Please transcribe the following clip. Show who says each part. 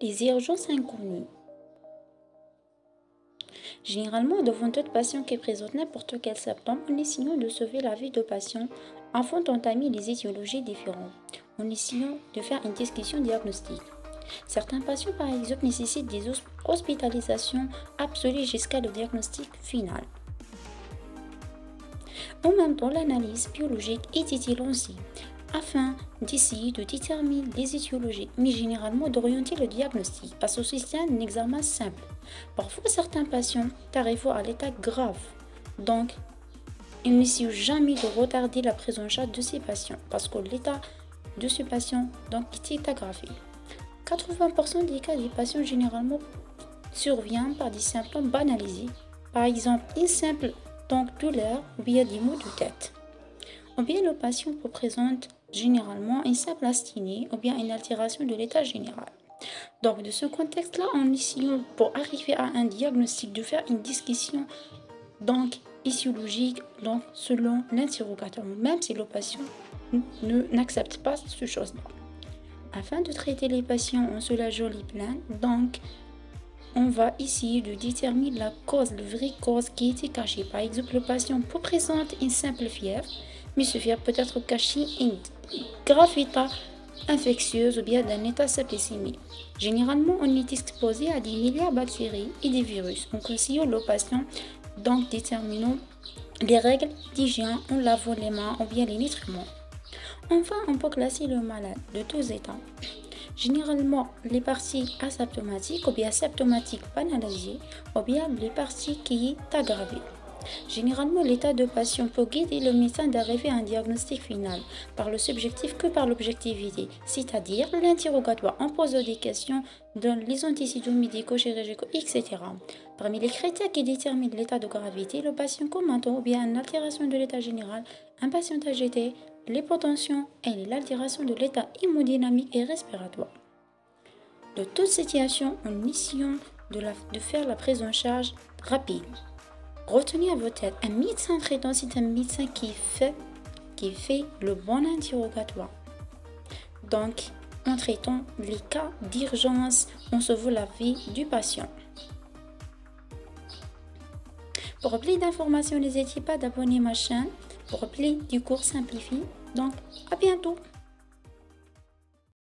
Speaker 1: les urgences inconnues. Généralement, devant d'autres patients qui présentent n'importe quel symptôme, en essayant de sauver la vie de patients afin d'entamer des étiologies différentes, en essayant de faire une discussion diagnostique. Certains patients, par exemple, nécessitent des hospitalisations absolues jusqu'à le diagnostic final. En même temps, l'analyse biologique est utile aussi, afin d'essayer de déterminer les étiologies, mais généralement d'orienter le diagnostic, parce que c'est un examen simple. Parfois, certains patients arrivent à l'état grave, donc il n'essaie jamais de retarder la prise en charge de ces patients, parce que l'état de ce patient donc, est aggravé. 80% des cas des patients généralement surviennent par des symptômes banalisés, par exemple une simple douleur ou bien des maux de tête. Ou bien le patient présente généralement une simple asthénie ou bien une altération de l'état général. Donc, de ce contexte-là, en essayant pour arriver à un diagnostic de faire une discussion donc physiologique donc selon l'interrogatoire, même si le patient n'accepte pas ce chose-là. Afin de traiter les patients en soulageant les plaintes, donc on va essayer de déterminer la cause, la vraie cause qui était cachée. Par exemple, le patient peut présenter une simple fièvre, mais ce fièvre peut être caché une grave état infectieuse ou bien d'un état septicémie. Généralement, on est exposé à des milliards de bactéries et des virus. On conseille le patient donc déterminant les règles d'hygiène en lavant les mains ou bien les nutriments. Enfin, on peut classer le malade de tous états. Généralement, les parties asymptomatiques ou bien symptomatiques banalisées ou bien les parties qui est aggravées. Généralement, l'état de patient peut guider le médecin d'arriver à un diagnostic final par le subjectif que par l'objectivité, c'est-à-dire l'interrogatoire en posant des questions dans les antécédents médicaux, chirurgicaux, etc. Parmi les critères qui déterminent l'état de gravité, le patient commente ou bien une altération de l'état général, un patient agité, l'hypotension et l'altération de l'état hémodynamique et respiratoire. De toute situation, en essayant de faire la prise en charge rapide. Retenez à votre tête, un médecin traitant, c'est un médecin qui fait le bon interrogatoire. Donc, en traitant les cas d'urgence, on sauve la vie du patient. Pour plus d'informations, n'hésitez pas d'abonner ma chaîne pour plus du cours simplifié. Donc, à bientôt!